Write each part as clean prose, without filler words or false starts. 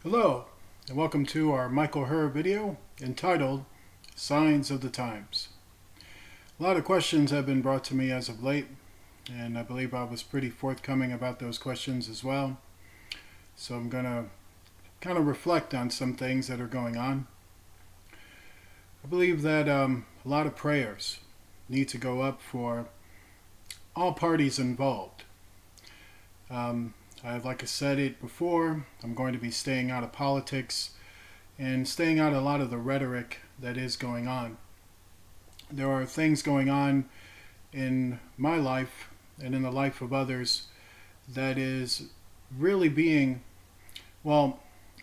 Hello, and welcome to our Michael Herr video entitled Signs of the Times. A lot of questions have been brought to me as of late, and I believe I was pretty forthcoming about those questions as well. So I'm going to kind of reflect on some things that are going on. I believe that a lot of prayers need to go up for all parties involved. Like I said it before, I'm going to be staying out of politics and staying out of a lot of the rhetoric that is going on. There are things going on in my life and in the life of others that is really being, well,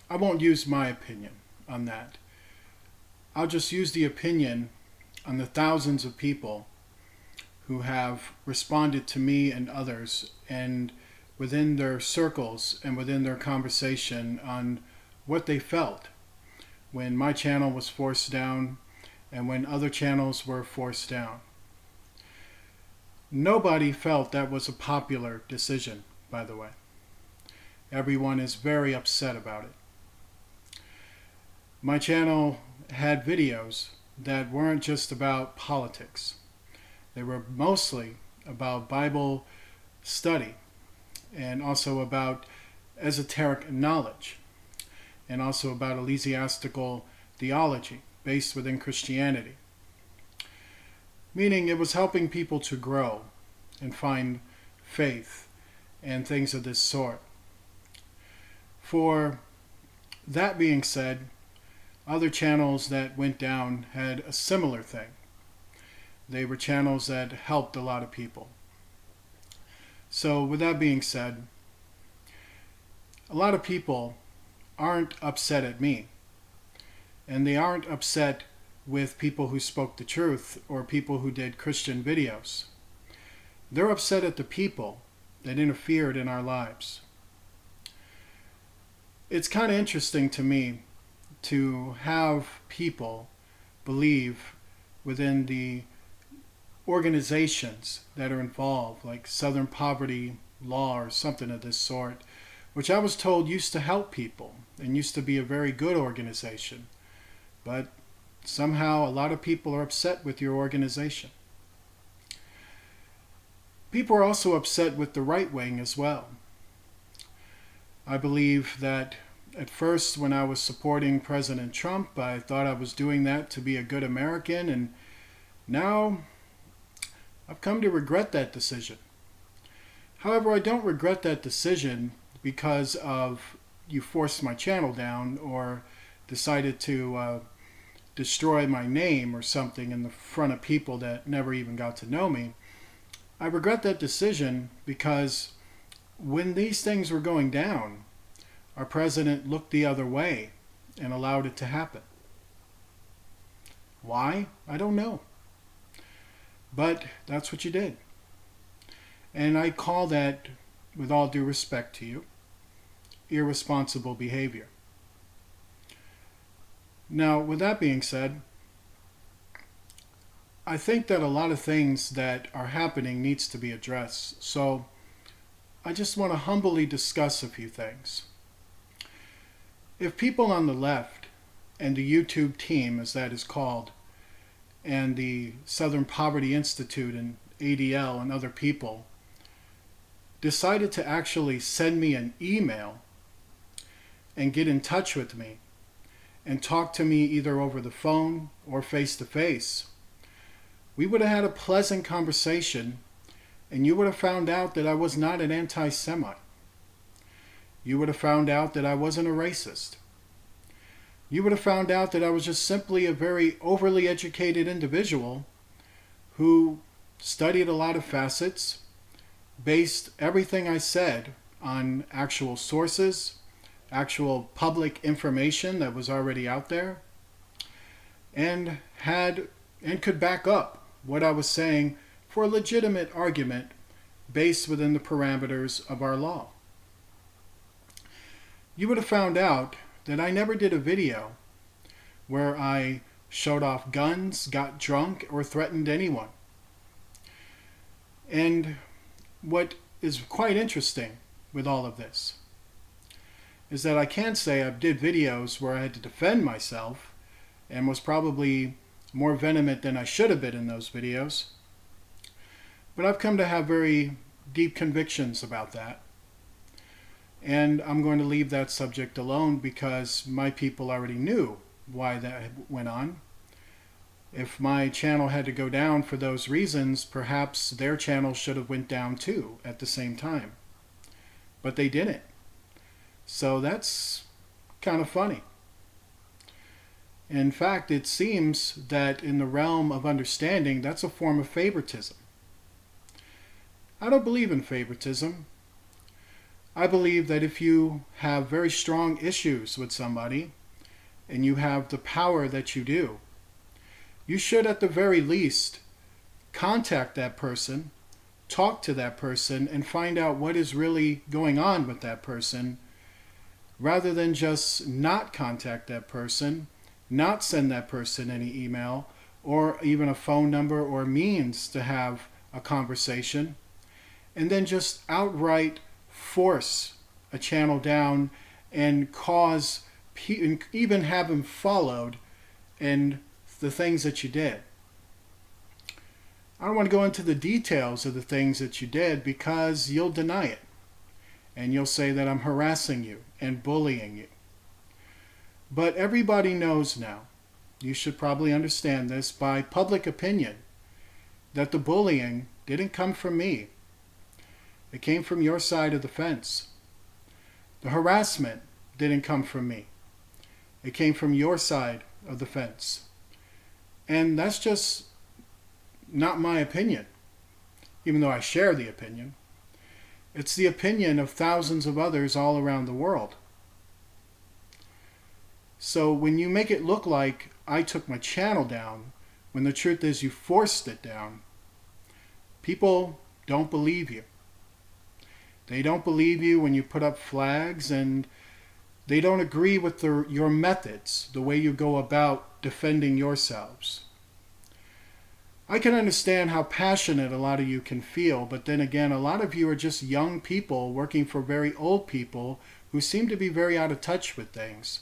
I won't use my opinion on that. I'll just use the opinion on the thousands of people who have responded to me and others, and within their circles and within their conversation on what they felt when my channel was forced down and when other channels were forced down. Nobody felt that was a popular decision, by the way. Everyone is very upset about it. My channel had videos that weren't just about politics. They were mostly about Bible study and also about esoteric knowledge and also about ecclesiastical theology based within Christianity. Meaning it was helping people to grow and find faith and things of this sort. For that being said, other channels that went down had a similar thing. They were channels that helped a lot of people. So with that being said, a lot of people aren't upset at me. And they aren't upset with people who spoke the truth or people who did Christian videos. They're upset at the people that interfered in our lives. It's kind of interesting to me to have people believe within the organizations that are involved, like Southern Poverty Law or something of this sort, which I was told used to help people and used to be a very good organization. But somehow a lot of people are upset with your organization. People are also upset with the right wing as well. I believe that at first when I was supporting President Trump, I thought I was doing that to be a good American, and now I've come to regret that decision. However, I don't regret that decision because of you forced my channel down or decided to destroy my name or something in the front of people that never even got to know me. I regret that decision because when these things were going down, our president looked the other way and allowed it to happen. Why? I don't know. But that's what you did. And I call that, with all due respect to you, irresponsible behavior. Now, with that being said, I think that a lot of things that are happening needs to be addressed. So I just want to humbly discuss a few things. If people on the left and the YouTube team, as that is called, and the Southern Poverty Institute and ADL and other people decided to actually send me an email and get in touch with me and talk to me either over the phone or face to face, we would have had a pleasant conversation, and you would have found out that I was not an anti-Semite. You would have found out that I wasn't a racist. You would have found out that I was just simply a very overly educated individual who studied a lot of facets, based everything I said on actual sources, actual public information that was already out there, and could back up what I was saying for a legitimate argument based within the parameters of our law. You would have found out that I never did a video where I showed off guns, got drunk, or threatened anyone. And what is quite interesting with all of this is that I can say I did videos where I had to defend myself and was probably more vehement than I should have been in those videos. But I've come to have very deep convictions about that. And I'm going to leave that subject alone because my people already knew why that went on. If my channel had to go down for those reasons, perhaps their channel should have went down too at the same time. But they didn't. So that's kind of funny. In fact, it seems that in the realm of understanding, that's a form of favoritism. I don't believe in favoritism. I believe that if you have very strong issues with somebody, and you have the power that you do, you should at the very least contact that person, talk to that person, and find out what is really going on with that person, rather than just not contact that person, not send that person any email, or even a phone number or means to have a conversation, and then just outright force a channel down and cause, even have him followed and the things that you did. I don't want to go into the details of the things that you did because you'll deny it. And you'll say that I'm harassing you and bullying you. But everybody knows now, you should probably understand this by public opinion, that the bullying didn't come from me. It came from your side of the fence. The harassment didn't come from me. It came from your side of the fence. And that's just not my opinion, even though I share the opinion. It's the opinion of thousands of others all around the world. So when you make it look like I took my channel down, when the truth is you forced it down, people don't believe you. They don't believe you when you put up flags, and they don't agree with your methods, the way you go about defending yourselves. I can understand how passionate a lot of you can feel, but then again, a lot of you are just young people working for very old people who seem to be very out of touch with things.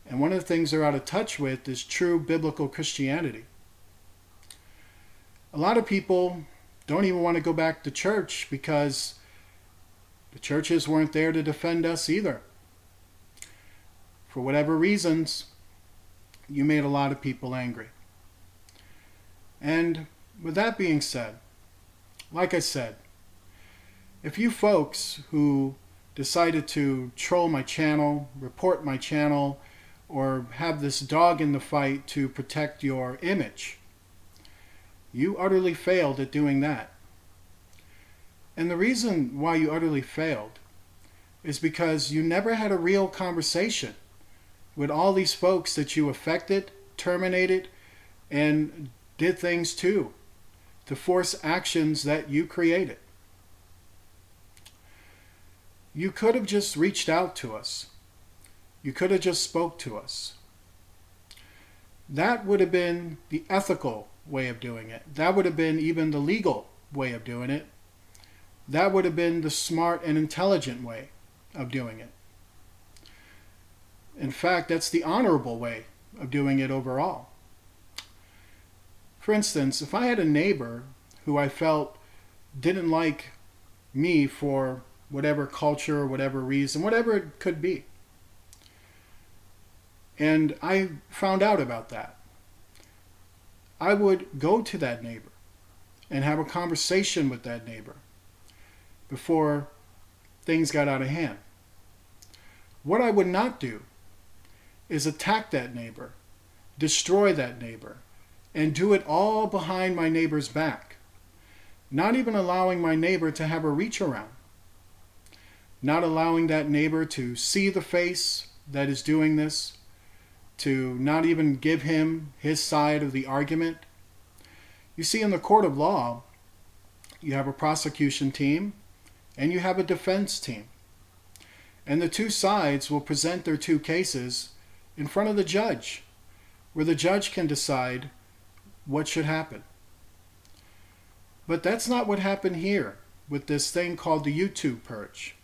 And one of the things they're out of touch with is true biblical Christianity. A lot of people don't even want to go back to church because the churches weren't there to defend us either. For whatever reasons, you made a lot of people angry. And with that being said, like I said, if you folks who decided to troll my channel, report my channel, or have this dog in the fight to protect your image, you utterly failed at doing that. And the reason why you utterly failed is because you never had a real conversation with all these folks that you affected, terminated, and did things to force actions that you created. You could have just reached out to us. You could have just spoke to us. That would have been the ethical way of doing it. That would have been even the legal way of doing it. That would have been the smart and intelligent way of doing it. In fact, that's the honorable way of doing it overall. For instance, if I had a neighbor who I felt didn't like me for whatever culture or whatever reason, whatever it could be, and I found out about that, I would go to that neighbor and have a conversation with that neighbor before things got out of hand. What I would not do is attack that neighbor, destroy that neighbor, and do it all behind my neighbor's back, not even allowing my neighbor to have a reach around, not allowing that neighbor to see the face that is doing this, to not even give him his side of the argument. You see, in the court of law, you have a prosecution team and you have a defense team. And the two sides will present their two cases in front of the judge, where the judge can decide what should happen. But that's not what happened here with this thing called the YouTube purge.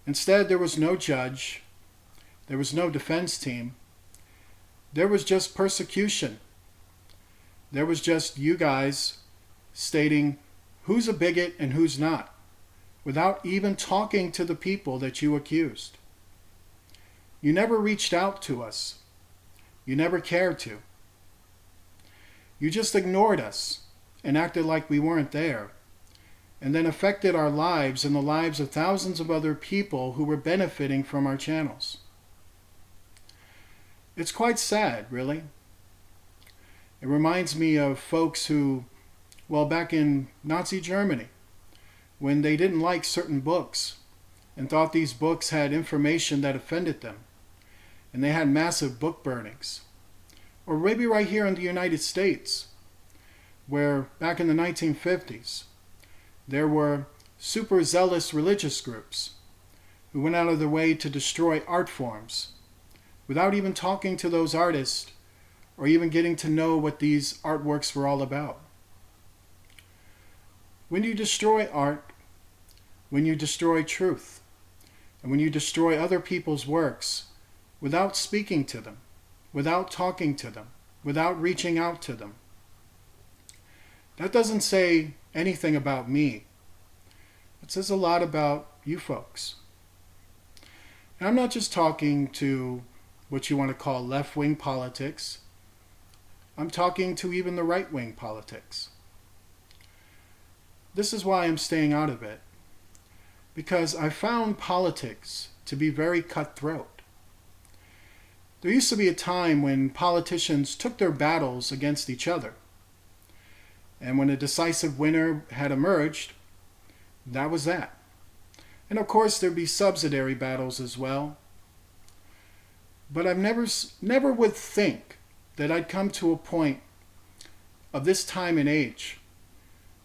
Instead, there was no judge, there was no defense team, there was just persecution. There was just you guys stating who's a bigot and who's not, without even talking to the people that you accused. You never reached out to us. You never cared to. You just ignored us and acted like we weren't there, and then affected our lives and the lives of thousands of other people who were benefiting from our channels. It's quite sad, really. It reminds me of folks who, well, back in Nazi Germany, when they didn't like certain books and thought these books had information that offended them, and they had massive book burnings. Or maybe right here in the United States, where back in the 1950s, there were super zealous religious groups who went out of their way to destroy art forms without even talking to those artists or even getting to know what these artworks were all about. When you destroy art, when you destroy truth, and when you destroy other people's works without speaking to them, without talking to them, without reaching out to them, that doesn't say anything about me. It says a lot about you folks. And I'm not just talking to what you want to call left-wing politics. I'm talking to even the right-wing politics. This is why I'm staying out of it, because I found politics to be very cutthroat. There used to be a time when politicians took their battles against each other. And when a decisive winner had emerged, that was that. And of course, there'd be subsidiary battles as well. But I've never would think that I'd come to a point of this time and age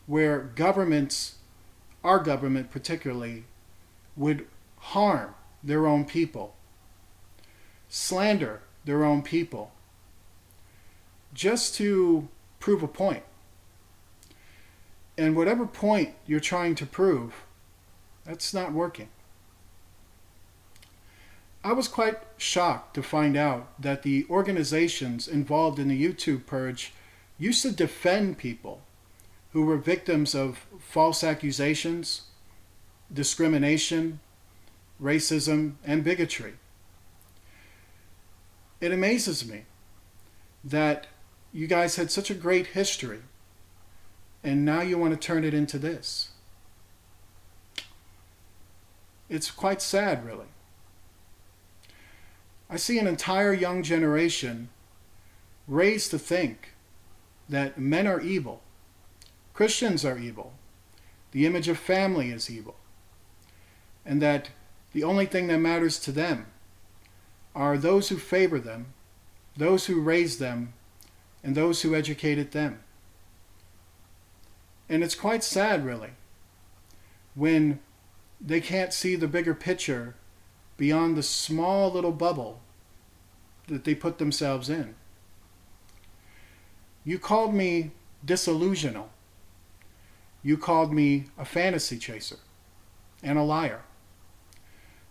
where governments, our government particularly, would harm their own people, slander their own people, just to prove a point. And whatever point you're trying to prove, that's not working. I was quite shocked to find out that the organizations involved in the YouTube purge used to defend people who were victims of false accusations, discrimination, racism, and bigotry. It amazes me that you guys had such a great history, and now you want to turn it into this. It's quite sad, really. I see an entire young generation raised to think that men are evil, Christians are evil, the image of family is evil, and that the only thing that matters to them are those who favor them, those who raised them, and those who educated them. And it's quite sad, really, when they can't see the bigger picture beyond the small little bubble that they put themselves in. You called me disillusional. You called me a fantasy chaser and a liar.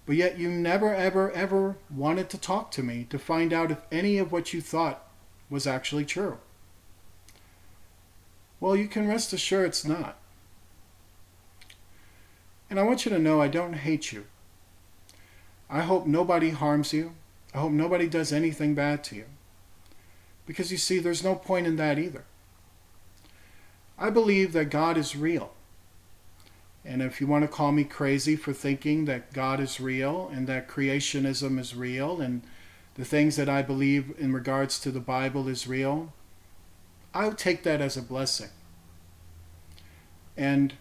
But yet you never, ever, ever wanted to talk to me to find out if any of what you thought was actually true. Well, you can rest assured it's not. And I want you to know I don't hate you. I hope nobody harms you. I hope nobody does anything bad to you. Because you see, there's no point in that either. I believe that God is real. And if you want to call me crazy for thinking that God is real and that creationism is real and the things that I believe in regards to the Bible is real, I'll take that as a blessing. And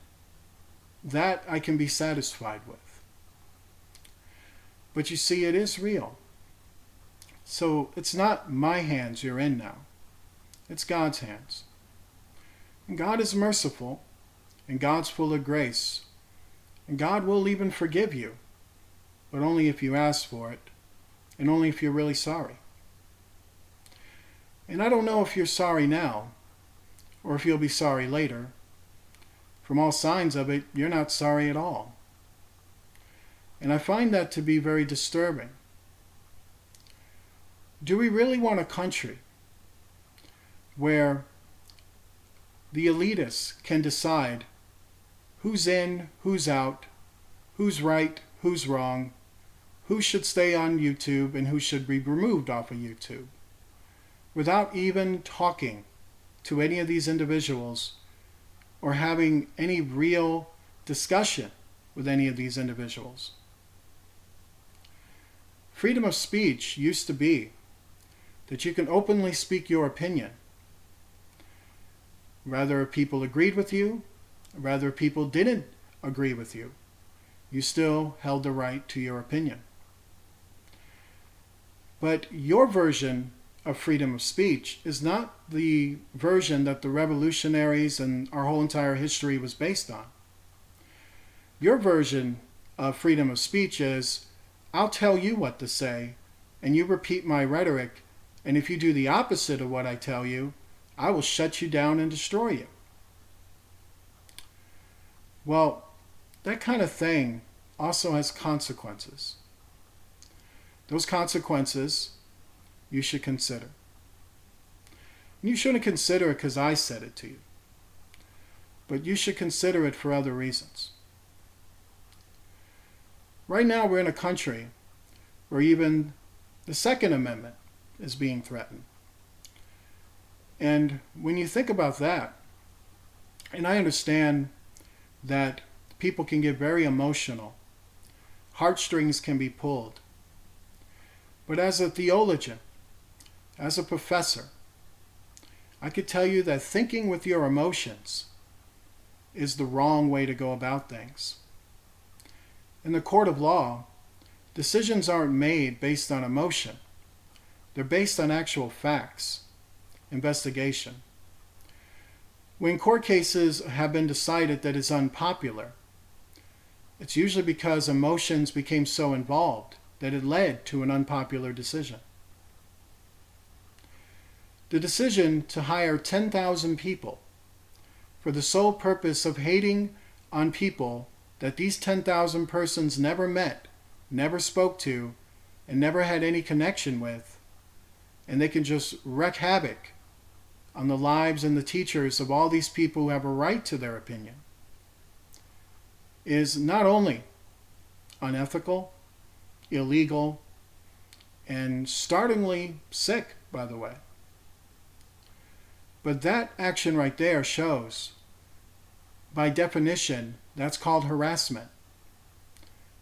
that I can be satisfied with. But you see, it is real. So it's not my hands you're in now. It's God's hands. And God is merciful, and God's full of grace. And God will even forgive you, but only if you ask for it, and only if you're really sorry. And I don't know if you're sorry now, or if you'll be sorry later. From all signs of it, you're not sorry at all. And I find that to be very disturbing. Do we really want a country where the elitists can decide who's in, who's out, who's right, who's wrong, who should stay on YouTube and who should be removed off of YouTube, without even talking to any of these individuals or having any real discussion with any of these individuals? Freedom of speech used to be that you can openly speak your opinion. Whether people agreed with you, whether people didn't agree with you, you still held the right to your opinion. But your version of freedom of speech is not the version that the revolutionaries and our whole entire history was based on. Your version of freedom of speech is, I'll tell you what to say, and you repeat my rhetoric, and if you do the opposite of what I tell you, I will shut you down and destroy you. Well, that kind of thing also has consequences. Those consequences you should consider. You shouldn't consider it because I said it to you, but you should consider it for other reasons. Right now we're in a country where even the Second Amendment is being threatened. And when you think about that, and I understand that people can get very emotional, heartstrings can be pulled. But as a theologian, as a professor, I could tell you that thinking with your emotions is the wrong way to go about things. In the court of law, decisions aren't made based on emotion. They're based on actual facts, investigation. When court cases have been decided that is unpopular, it's usually because emotions became so involved that it led to an unpopular decision. The decision to hire 10,000 people for the sole purpose of hating on people that these 10,000 persons never met, never spoke to, and never had any connection with, and they can just wreak havoc on the lives and the teachers of all these people who have a right to their opinion, is not only unethical, illegal, and startlingly sick, by the way. But that action right there shows, by definition, that's called harassment.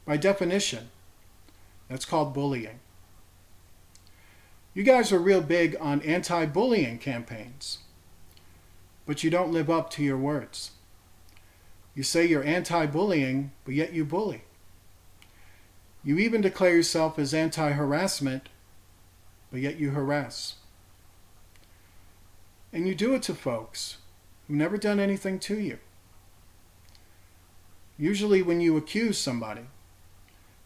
By definition, that's called bullying. You guys are real big on anti-bullying campaigns, but you don't live up to your words. You say you're anti-bullying, but yet you bully. You even declare yourself as anti-harassment, but yet you harass. And you do it to folks who've never done anything to you. Usually when you accuse somebody,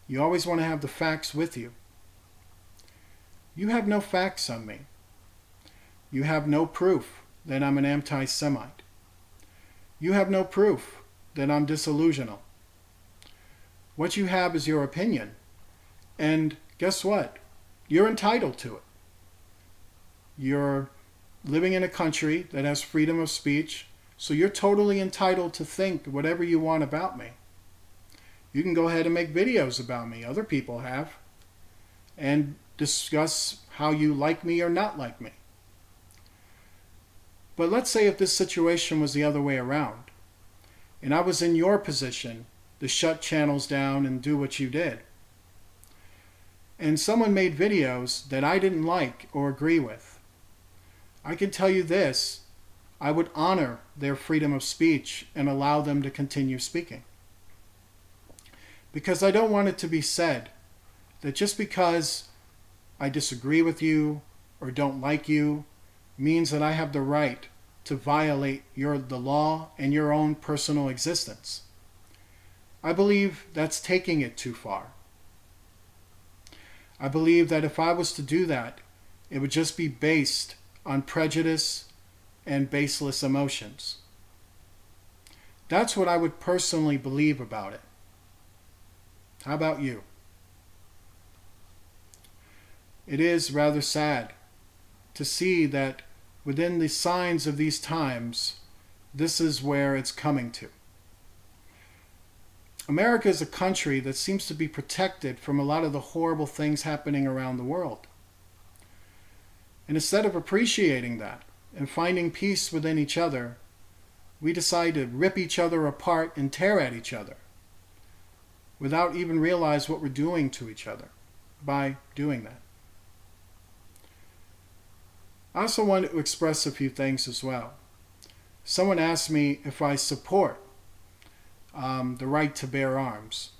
you always want to have the facts with you. You have no facts on me. You have no proof that I'm an anti-Semite. You have no proof that I'm disillusional. What you have is your opinion. And guess what? You're entitled to it. You're living in a country that has freedom of speech, so you're totally entitled to think whatever you want about me. You can go ahead and make videos about me, other people have, and discuss how you like me or not like me. But let's say if this situation was the other way around, and I was in your position to shut channels down and do what you did, and someone made videos that I didn't like or agree with, I can tell you this, I would honor their freedom of speech and allow them to continue speaking. Because I don't want it to be said that just because I disagree with you or don't like you means that I have the right to violate the law and your own personal existence. I believe that's taking it too far. I believe that if I was to do that, it would just be based on prejudice and baseless emotions. That's what I would personally believe about it. How about you? It is rather sad to see that within the signs of these times, this is where it's coming to. America is a country that seems to be protected from a lot of the horrible things happening around the world. And instead of appreciating that and finding peace within each other, we decide to rip each other apart and tear at each other without even realize what we're doing to each other by doing that. I also want to express a few things as well. Someone asked me if I support the right to bear arms,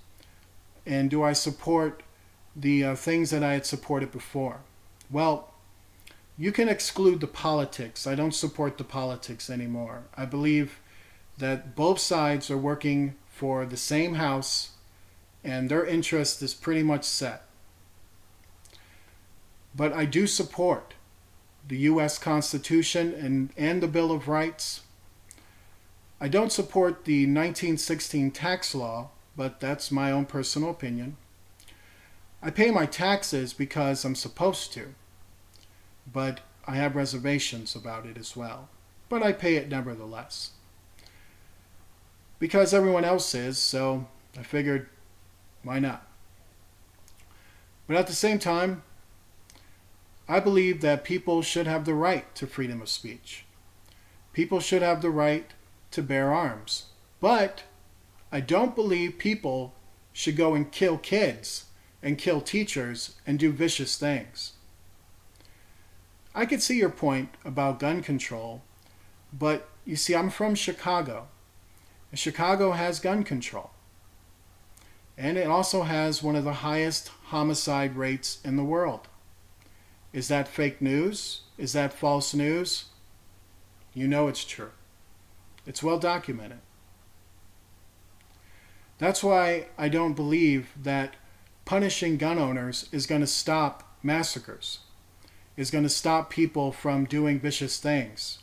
and do I support the things that I had supported before. Well, you can exclude the politics. I don't support the politics anymore. I believe that both sides are working for the same house and their interest is pretty much set. But I do support the U.S. Constitution and the Bill of Rights. I don't support the 1916 tax law, but that's my own personal opinion. I pay my taxes because I'm supposed to, but I have reservations about it as well. But I pay it nevertheless. Because everyone else is, so I figured, why not? But at the same time, I believe that people should have the right to freedom of speech. People should have the right to bear arms. But I don't believe people should go and kill kids and kill teachers and do vicious things. I could see your point about gun control, but you see, I'm from Chicago, and Chicago has gun control. And it also has one of the highest homicide rates in the world. Is that fake news? Is that false news? You know it's true. It's well documented. That's why I don't believe that punishing gun owners is going to stop massacres, is going to stop people from doing vicious things.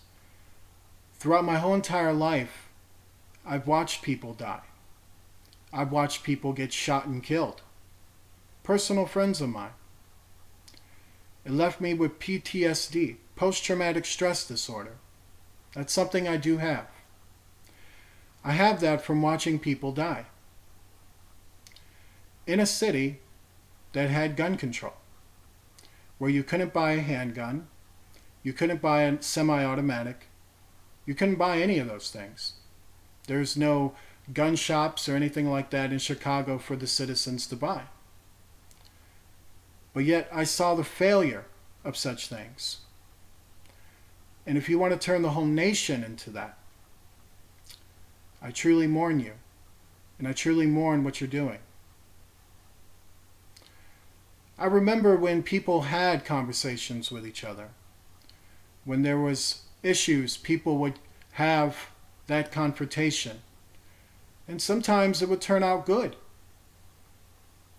Throughout my whole entire life, I've watched people die. I've watched people get shot and killed. Personal friends of mine. It left me with PTSD, post-traumatic stress disorder. That's something I do have. I have that from watching people die. In a city that had gun control, where you couldn't buy a handgun, you couldn't buy a semi-automatic, you couldn't buy any of those things. There's no gun shops or anything like that in Chicago for the citizens to buy. But yet I saw the failure of such things. And if you want to turn the whole nation into that, I truly mourn you. And I truly mourn what you're doing. I remember when people had conversations with each other. When there was issues, people would have that confrontation. And sometimes it would turn out good.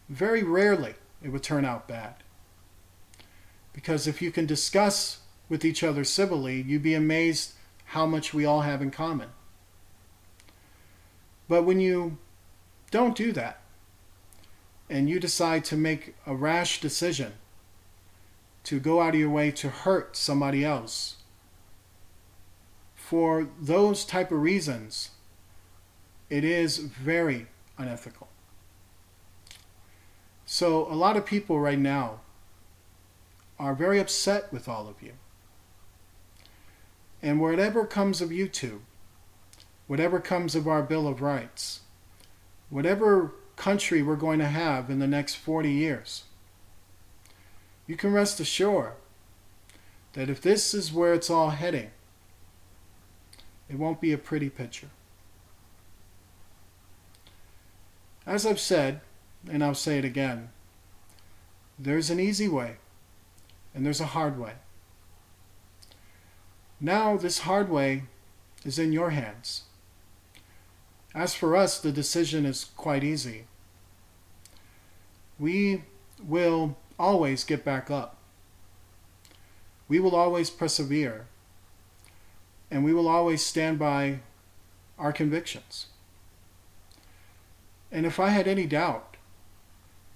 Very rarely it would turn out bad. Because if you can discuss with each other civilly, you'd be amazed how much we all have in common. But when you don't do that, and you decide to make a rash decision to go out of your way to hurt somebody else, for those type of reasons, it is very unethical. So a lot of people right now are very upset with all of you. And whatever comes of YouTube, whatever comes of our Bill of Rights, whatever country we're going to have in the next 40 years, you can rest assured that if this is where it's all heading, it won't be a pretty picture. As I've said, and I'll say it again, there's an easy way and there's a hard way. Now this hard way is in your hands. As for us, the decision is quite easy. We will always get back up. We will always persevere. And we will always stand by our convictions. And if I had any doubt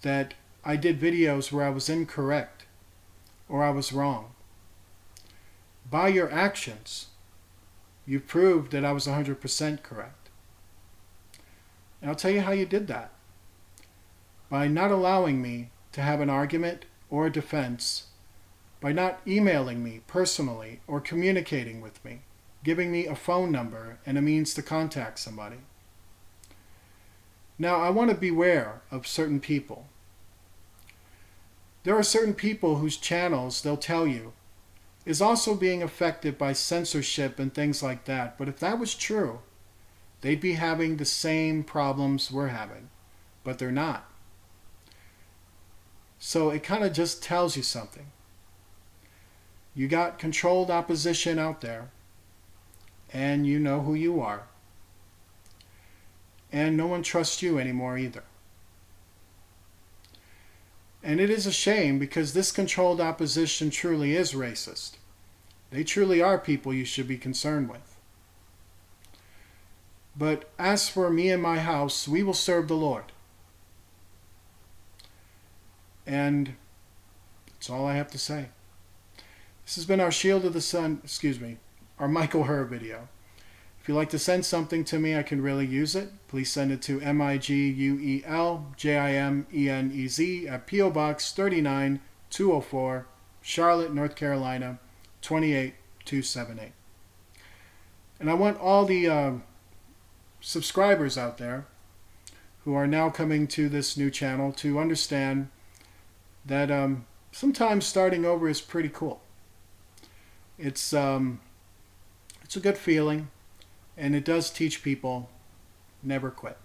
that I did videos where I was incorrect or I was wrong. By your actions, you proved that I was 100% correct. And I'll tell you how you did that. By not allowing me to have an argument or a defense, by not emailing me personally or communicating with me, giving me a phone number and a means to contact somebody. Now, I want to beware of certain people. There are certain people whose channels, they'll tell you, is also being affected by censorship and things like that. But if that was true, they'd be having the same problems we're having. But they're not. So it kind of just tells you something. You got controlled opposition out there, and you know who you are. And no one trusts you anymore either. And it is a shame because this controlled opposition truly is racist. They truly are people you should be concerned with. But as for me and my house, we will serve the Lord. And that's all I have to say. This has been our Shield of the Sun, our Michael Herr video. If you'd like to send something to me, I can really use it. Please send it to MIGUELJIMENEZ at P.O. Box 39204, Charlotte, North Carolina, 28278. And I want all the subscribers out there who are now coming to this new channel to understand that sometimes starting over is pretty cool. It's a good feeling. And it does teach people never quit.